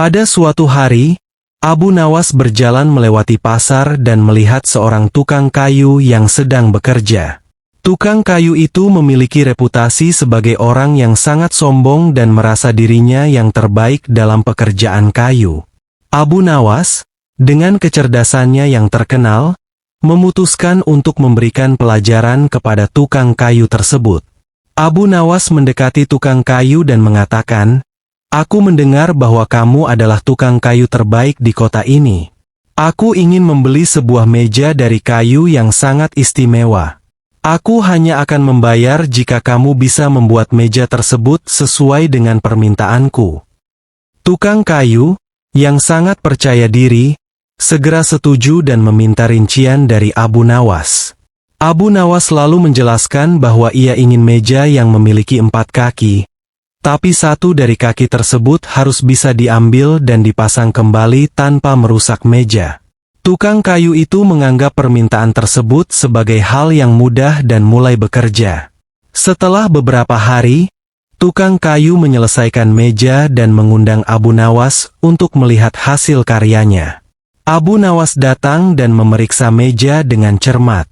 Pada suatu hari, Abu Nawas berjalan melewati pasar dan melihat seorang tukang kayu yang sedang bekerja. Tukang kayu itu memiliki reputasi sebagai orang yang sangat sombong dan merasa dirinya yang terbaik dalam pekerjaan kayu. Abu Nawas, dengan kecerdasannya yang terkenal, memutuskan untuk memberikan pelajaran kepada tukang kayu tersebut. Abu Nawas mendekati tukang kayu dan mengatakan, "Aku mendengar bahwa kamu adalah tukang kayu terbaik di kota ini. Aku ingin membeli sebuah meja dari kayu yang sangat istimewa. Aku hanya akan membayar jika kamu bisa membuat meja tersebut sesuai dengan permintaanku." Tukang kayu, yang sangat percaya diri, segera setuju dan meminta rincian dari Abu Nawas. Abu Nawas lalu menjelaskan bahwa ia ingin meja yang memiliki 4 kaki, tapi satu dari kaki tersebut harus bisa diambil dan dipasang kembali tanpa merusak meja. Tukang kayu itu menganggap permintaan tersebut sebagai hal yang mudah dan mulai bekerja. Setelah beberapa hari, tukang kayu menyelesaikan meja dan mengundang Abu Nawas untuk melihat hasil karyanya. Abu Nawas datang dan memeriksa meja dengan cermat.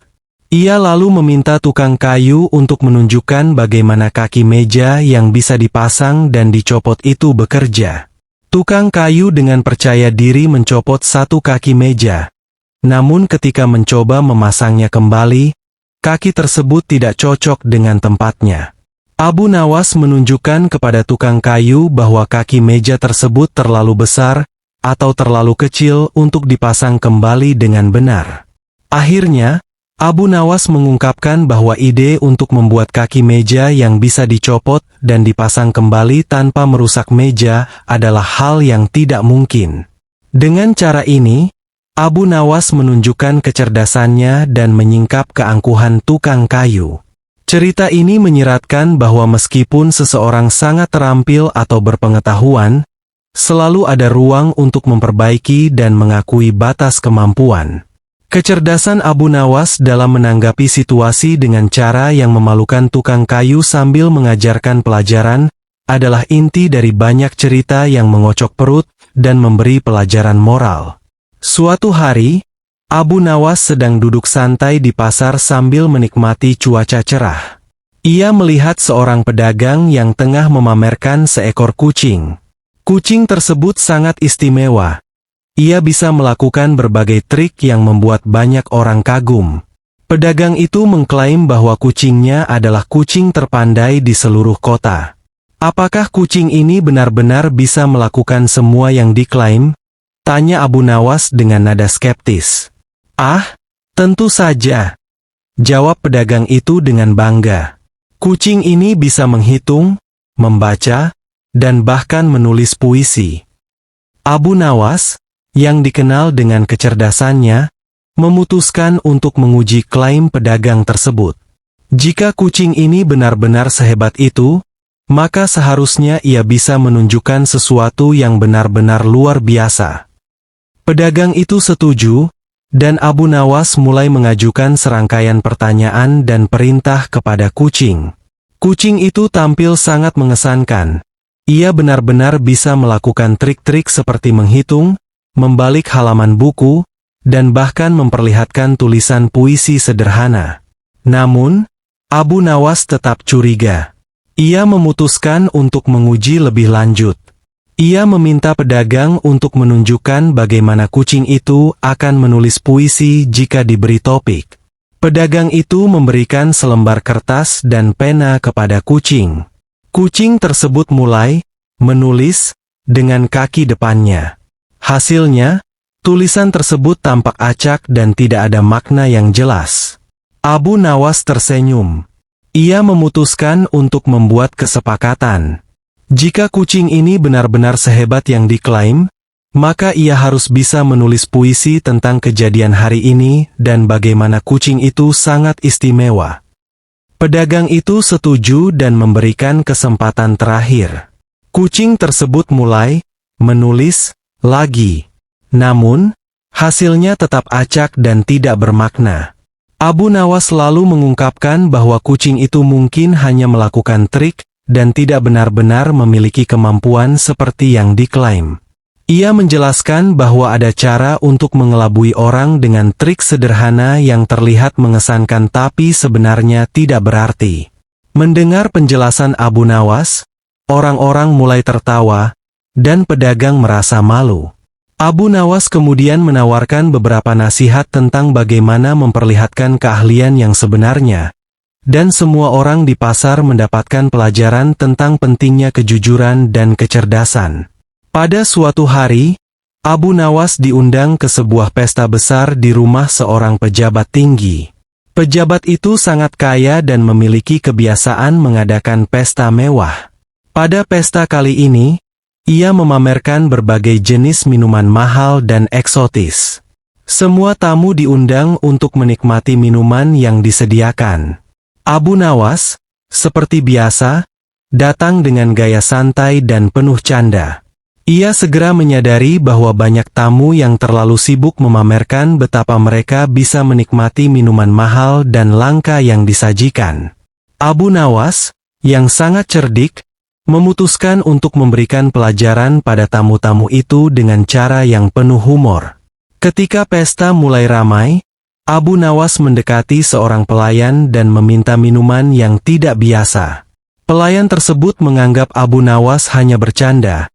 Ia lalu meminta tukang kayu untuk menunjukkan bagaimana kaki meja yang bisa dipasang dan dicopot itu bekerja. Tukang kayu dengan percaya diri mencopot satu kaki meja. Namun ketika mencoba memasangnya kembali, kaki tersebut tidak cocok dengan tempatnya. Abu Nawas menunjukkan kepada tukang kayu bahwa kaki meja tersebut terlalu besar atau terlalu kecil untuk dipasang kembali dengan benar. Akhirnya, Abu Nawas mengungkapkan bahwa ide untuk membuat kaki meja yang bisa dicopot dan dipasang kembali tanpa merusak meja adalah hal yang tidak mungkin. Dengan cara ini, Abu Nawas menunjukkan kecerdasannya dan menyingkap keangkuhan tukang kayu. Cerita ini menyiratkan bahwa meskipun seseorang sangat terampil atau berpengetahuan, selalu ada ruang untuk memperbaiki dan mengakui batas kemampuan. Kecerdasan Abu Nawas dalam menanggapi situasi dengan cara yang memalukan tukang kayu sambil mengajarkan pelajaran adalah inti dari banyak cerita yang mengocok perut dan memberi pelajaran moral. Suatu hari, Abu Nawas sedang duduk santai di pasar sambil menikmati cuaca cerah. Ia melihat seorang pedagang yang tengah memamerkan seekor kucing. Kucing tersebut sangat istimewa. Ia bisa melakukan berbagai trik yang membuat banyak orang kagum. Pedagang itu mengklaim bahwa kucingnya adalah kucing terpandai di seluruh kota. Apakah kucing ini benar-benar bisa melakukan semua yang diklaim? Tanya Abu Nawas dengan nada skeptis. "Ah, tentu saja," jawab pedagang itu dengan bangga. "Kucing ini bisa menghitung, membaca, dan bahkan menulis puisi." Abu Nawas, yang dikenal dengan kecerdasannya, memutuskan untuk menguji klaim pedagang tersebut. Jika kucing ini benar-benar sehebat itu, maka seharusnya ia bisa menunjukkan sesuatu yang benar-benar luar biasa. Pedagang itu setuju, dan Abu Nawas mulai mengajukan serangkaian pertanyaan dan perintah kepada kucing. Kucing itu tampil sangat mengesankan. Ia benar-benar bisa melakukan trik-trik seperti menghitung, membalik halaman buku, dan bahkan memperlihatkan tulisan puisi sederhana. Namun, Abu Nawas tetap curiga. Ia memutuskan untuk menguji lebih lanjut. Ia meminta pedagang untuk menunjukkan bagaimana kucing itu akan menulis puisi jika diberi topik. Pedagang itu memberikan selembar kertas dan pena kepada kucing. Kucing tersebut mulai menulis dengan kaki depannya. Hasilnya, tulisan tersebut tampak acak dan tidak ada makna yang jelas. Abu Nawas tersenyum. Ia memutuskan untuk membuat kesepakatan. Jika kucing ini benar-benar sehebat yang diklaim, maka ia harus bisa menulis puisi tentang kejadian hari ini dan bagaimana kucing itu sangat istimewa. Pedagang itu setuju dan memberikan kesempatan terakhir. Kucing tersebut mulai menulis lagi. Namun, hasilnya tetap acak dan tidak bermakna. Abu Nawas lalu mengungkapkan bahwa kucing itu mungkin hanya melakukan trik dan tidak benar-benar memiliki kemampuan seperti yang diklaim. Ia menjelaskan bahwa ada cara untuk mengelabui orang dengan trik sederhana yang terlihat mengesankan tapi sebenarnya tidak berarti. Mendengar penjelasan Abu Nawas, orang-orang mulai tertawa, dan pedagang merasa malu. Abu Nawas kemudian menawarkan beberapa nasihat tentang bagaimana memperlihatkan keahlian yang sebenarnya, dan semua orang di pasar mendapatkan pelajaran tentang pentingnya kejujuran dan kecerdasan. Pada suatu hari, Abu Nawas diundang ke sebuah pesta besar di rumah seorang pejabat tinggi. Pejabat itu sangat kaya dan memiliki kebiasaan mengadakan pesta mewah. Pada pesta kali ini, ia memamerkan berbagai jenis minuman mahal dan eksotis. Semua tamu diundang untuk menikmati minuman yang disediakan. Abu Nawas, seperti biasa, datang dengan gaya santai dan penuh canda. Ia segera menyadari bahwa banyak tamu yang terlalu sibuk memamerkan betapa mereka bisa menikmati minuman mahal dan langka yang disajikan. Abu Nawas, yang sangat cerdik, memutuskan untuk memberikan pelajaran pada tamu-tamu itu dengan cara yang penuh humor. Ketika pesta mulai ramai, Abu Nawas mendekati seorang pelayan dan meminta minuman yang tidak biasa. Pelayan tersebut menganggap Abu Nawas hanya bercanda,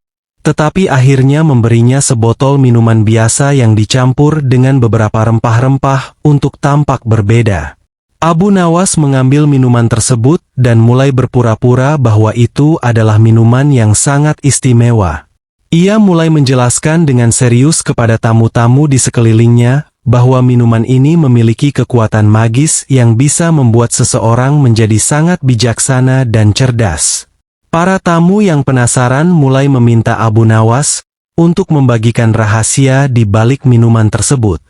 tetapi akhirnya memberinya sebotol minuman biasa yang dicampur dengan beberapa rempah-rempah untuk tampak berbeda. Abu Nawas mengambil minuman tersebut dan mulai berpura-pura bahwa itu adalah minuman yang sangat istimewa. Ia mulai menjelaskan dengan serius kepada tamu-tamu di sekelilingnya bahwa minuman ini memiliki kekuatan magis yang bisa membuat seseorang menjadi sangat bijaksana dan cerdas. Para tamu yang penasaran mulai meminta Abu Nawas untuk membagikan rahasia di balik minuman tersebut.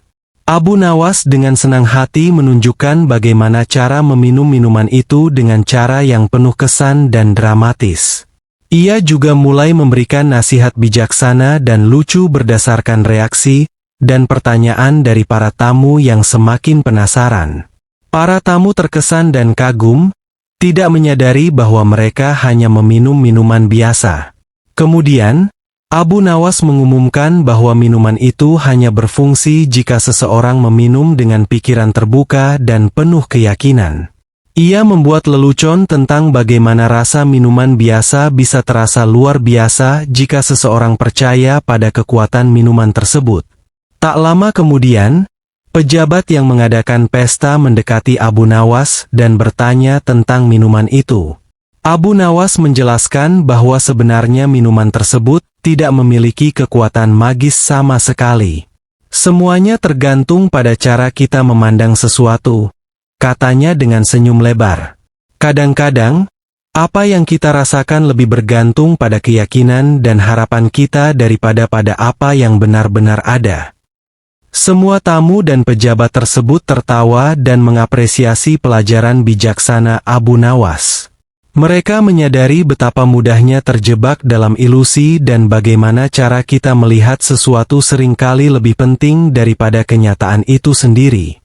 Abu Nawas dengan senang hati menunjukkan bagaimana cara meminum minuman itu dengan cara yang penuh kesan dan dramatis. Ia juga mulai memberikan nasihat bijaksana dan lucu berdasarkan reaksi dan pertanyaan dari para tamu yang semakin penasaran. Para tamu terkesan dan kagum, tidak menyadari bahwa mereka hanya meminum minuman biasa. Kemudian, Abu Nawas mengumumkan bahwa minuman itu hanya berfungsi jika seseorang meminum dengan pikiran terbuka dan penuh keyakinan. Ia membuat lelucon tentang bagaimana rasa minuman biasa bisa terasa luar biasa jika seseorang percaya pada kekuatan minuman tersebut. Tak lama kemudian, pejabat yang mengadakan pesta mendekati Abu Nawas dan bertanya tentang minuman itu. Abu Nawas menjelaskan bahwa sebenarnya minuman tersebut tidak memiliki kekuatan magis sama sekali. Semuanya tergantung pada cara kita memandang sesuatu, katanya dengan senyum lebar. Kadang-kadang, apa yang kita rasakan lebih bergantung pada keyakinan dan harapan kita daripada pada apa yang benar-benar ada. Semua tamu dan pejabat tersebut tertawa dan mengapresiasi pelajaran bijaksana Abu Nawas. Mereka menyadari betapa mudahnya terjebak dalam ilusi dan bagaimana cara kita melihat sesuatu seringkali lebih penting daripada kenyataan itu sendiri.